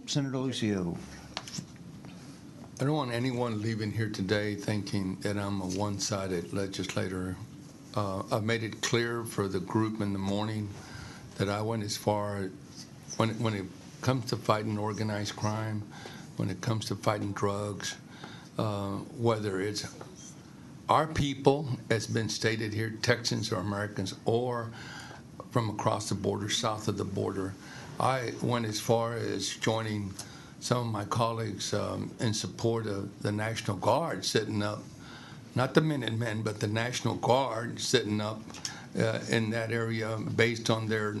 Senator Lucio. I don't want anyone leaving here today thinking that I'm a one-sided legislator. I've made it clear for the group in the morning that I went as far when it comes to fighting organized crime, when it comes to fighting drugs, whether it's our people, as been stated here, Texans or Americans, or from across the border, south of the border. I went as far as joining some of my colleagues in support of the National Guard sitting up, not the Minutemen, but the National Guard sitting up in that area based on their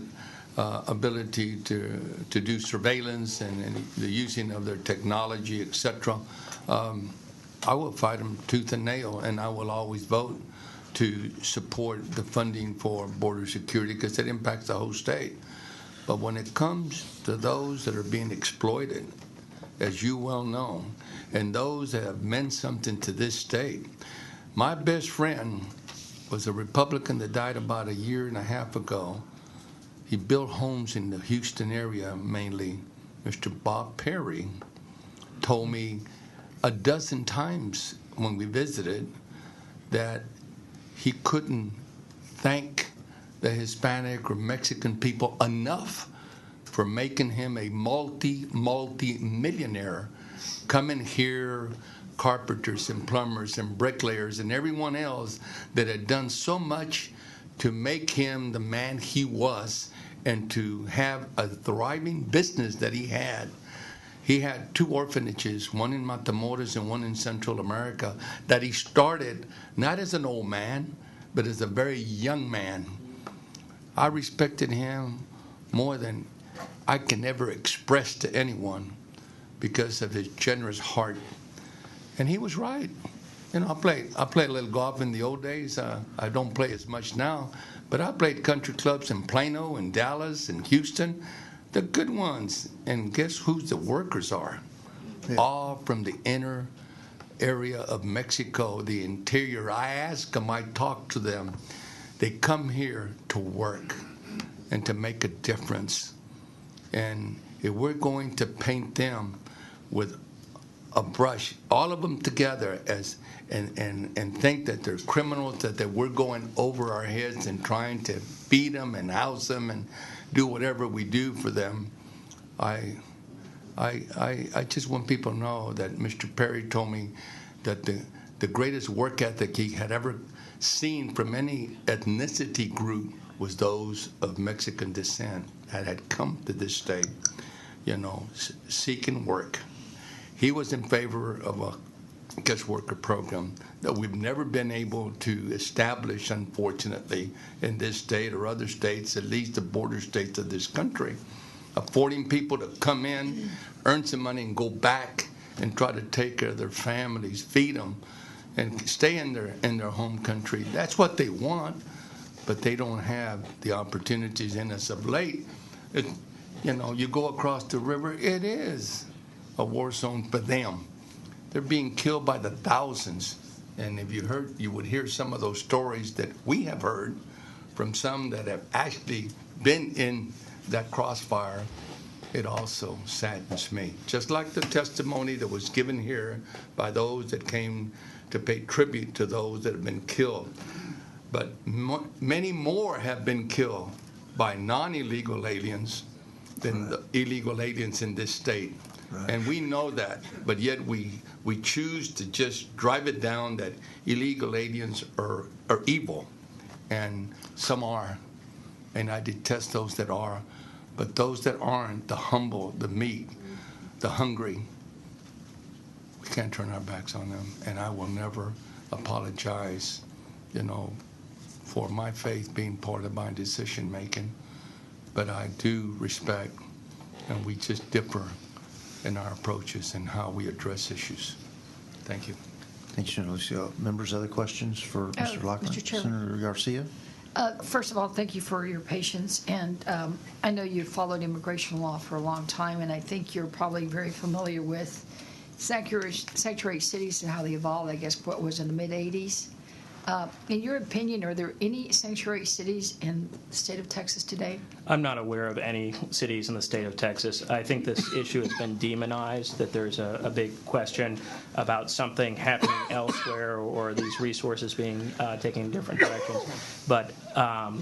ability to do surveillance and the using of their technology, etc. I will fight them tooth and nail, and I will always vote to support the funding for border security because it impacts the whole state. But when it comes to those that are being exploited, as you well know, and those that have meant something to this state, my best friend was a Republican that died about a year and a half ago. He built homes in the Houston area mainly. Mr. Bob Perry told me a dozen times when we visited that he couldn't thank the Hispanic or Mexican people enough for making him a multi-millionaire, coming here, carpenters and plumbers and bricklayers and everyone else that had done so much to make him the man he was and to have a thriving business that he had. He had 2 orphanages, one in Matamoros and one in Central America, that he started not as an old man, but as a very young man. I respected him more than I can ever express to anyone because of his generous heart. And he was right. You know, I played a little golf in the old days. I don't play as much now, but I played country clubs in Plano and Dallas and Houston, the good ones. And guess who the workers are? Yeah. All from the inner area of Mexico, the interior. I ask them, I talk to them. They come here to work and to make a difference. And if we're going to paint them with a brush, all of them together, as and think that they're criminals, that we're going over our heads and trying to feed them and house them and do whatever we do for them, I just want people to know that Mr. Perry told me that the greatest work ethic he had ever seen from any ethnicity group was those of Mexican descent that had come to this state, you know, seeking work. He was in favor of a guest worker program that we've never been able to establish, unfortunately, in this state or other states, at least the border states of this country, affording people to come in, earn some money, and go back and try to take care of their families, feed them, and stay in their home country. That's what they want, but they don't have the opportunities. And as of late, you know, you go across the river, it is a war zone for them. They're being killed by the thousands. And if you heard, you would hear some of those stories that we have heard from some that have actually been in that crossfire. It also saddens me. Just like the testimony that was given here by those that came to pay tribute to those that have been killed. But many more have been killed by non-illegal aliens than the illegal aliens in this state. Right. And we know that, but yet we choose to just drive it down that illegal aliens are evil, and some are, and I detest those that are, but those that aren't, the humble, the meek, the hungry, we can't turn our backs on them, and I will never apologize, you know, for my faith being part of my decision making, but I do respect, and we just differ in our approaches and how we address issues. Thank you. Thank you, Senator Lucio. Members, other questions for Mr. Lockman? Mr. Chairman. Senator Garcia? First of all, thank you for your patience. And I know you've followed immigration law for a long time, and I think you're probably very familiar with sanctuary cities and how they evolved, I guess, what was in the mid-'80s. In your opinion, are there any sanctuary cities in the state of Texas today? I'm not aware of any cities in the state of Texas. I think this issue has been demonized, that there's a big question about something happening elsewhere or these resources being taken in different directions. But I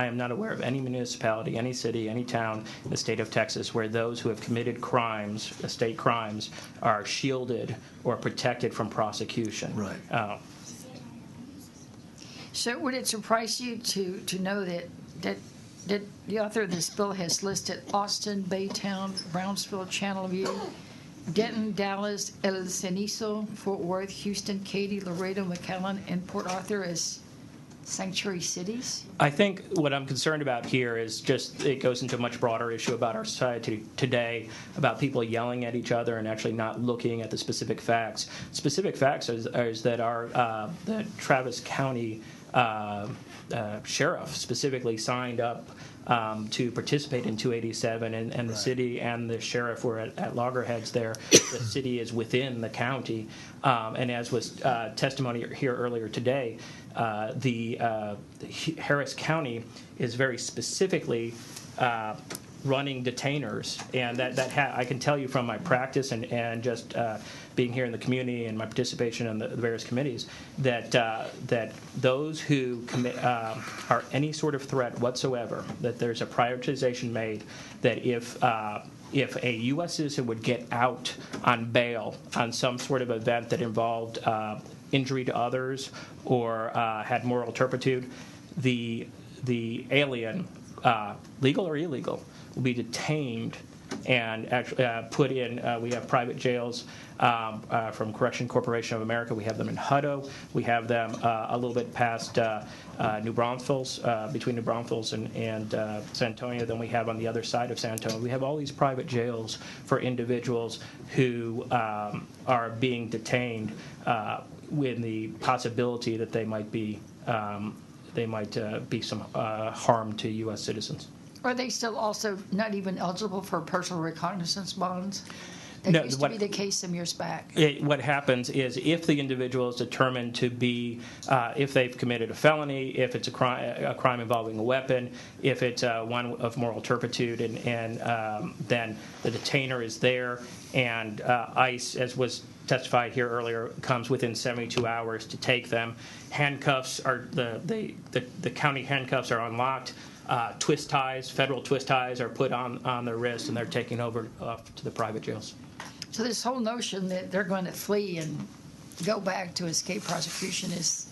am not aware of any municipality, any city, any town in the state of Texas where those who have committed crimes, state crimes, are shielded or protected from prosecution. Right. So would it surprise you to know that the author of this bill has listed Austin, Baytown, Brownsville, Channelview, Denton, Dallas, El Cenizo, Fort Worth, Houston, Katy, Laredo, McAllen, and Port Arthur as sanctuary cities? I think what I'm concerned about here is just it goes into a much broader issue about our society today, about people yelling at each other and actually not looking at the specific facts. Specific facts is that the Travis County sheriff specifically signed up to participate in 287, and the city and the sheriff were at loggerheads there. The city is within the county, and as was testimony here earlier today, the Harris County is very specifically running detainers, and I can tell you from my practice and just being here in the community and my participation in the various committees that those who commit are any sort of threat whatsoever, that there's a prioritization made that if a U.S. citizen would get out on bail on some sort of event that involved injury to others or had moral turpitude, the alien, legal or illegal, will be detained and actually put in. We have private jails from Correction Corporation of America. We have them in Hutto. We have them a little bit past New Braunfels, between New Braunfels and San Antonio. Then we have on the other side of San Antonio, we have all these private jails for individuals who are being detained with the possibility that they might be some harm to U.S. citizens. Are they still also not even eligible for personal reconnaissance bonds? That No, used to be the case some years back. What happens is if the individual is determined to be, if they've committed a felony, if it's a crime involving a weapon, if it's one of moral turpitude, and then the detainer is there, and ICE, as was testified here earlier, comes within 72 hours to take them. Handcuffs are the county handcuffs are unlocked. Twist ties, federal twist ties, are put on their wrist, and they're taken over to the private jails. So this whole notion that they're going to flee and go back to escape prosecution is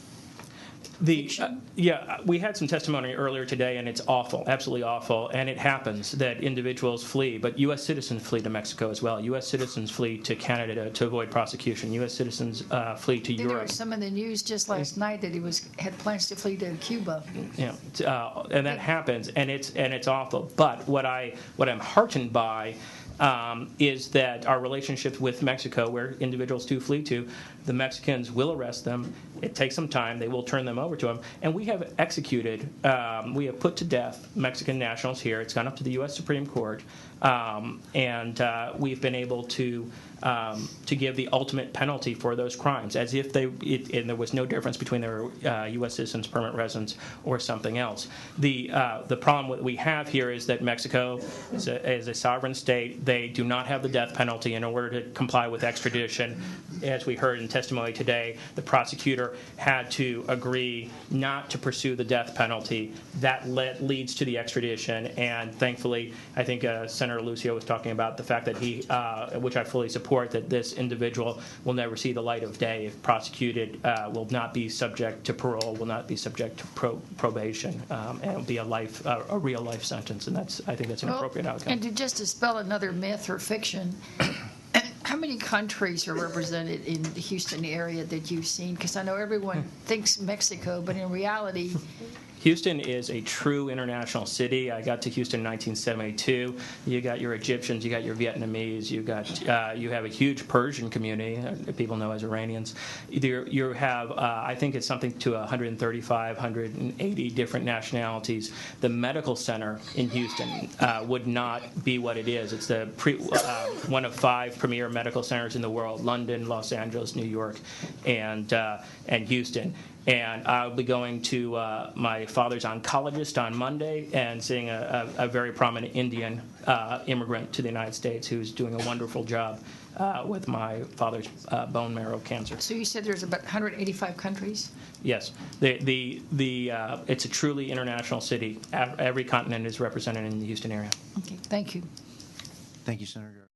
we had some testimony earlier today, and it's awful, absolutely awful, and it happens that individuals flee, but U.S. citizens flee to Mexico as well. U.S. citizens flee to Canada to avoid prosecution. U.S. citizens flee to Europe. There was some in the news just last night that he had plans to flee to Cuba. Yeah, and that happens, and it's awful. But what I'm heartened by is that our relationships with Mexico, where individuals do flee to, the Mexicans will arrest them. It takes some time. They will turn them over to them. And we have executed, we have put to death Mexican nationals here. It's gone up to the U.S. Supreme Court. And we've been able to give the ultimate penalty for those crimes, as if and there was no difference between their U.S. citizens, permanent residents, or something else. The problem that we have here is that Mexico is a sovereign state. They do not have the death penalty. In order to comply with extradition, as we heard in testimony today, the prosecutor had to agree not to pursue the death penalty. That leads to the extradition, and thankfully, I think Senator Lucio was talking about the fact that he, which I fully support, that this individual will never see the light of day if prosecuted, will not be subject to parole, will not be subject to probation, and it'll be a real life sentence, and I think that's an appropriate outcome. And just to spell another myth or fiction, how many countries are represented in the Houston area that you've seen? Because I know everyone thinks Mexico, but in reality, Houston is a true international city. I got to Houston in 1972. You got your Egyptians, you got your Vietnamese, you have a huge Persian community that people know as Iranians. You have, I think it's something to 135, 180 different nationalities. The medical center in Houston would not be what it is. It's the one of 5 premier medical centers in the world: London, Los Angeles, New York, and Houston. And I'll be going to my father's oncologist on Monday and seeing a very prominent Indian immigrant to the United States who's doing a wonderful job with my father's bone marrow cancer. So you said there's about 185 countries? Yes. It's a truly international city. Every continent is represented in the Houston area. Okay, thank you. Thank you, Senator.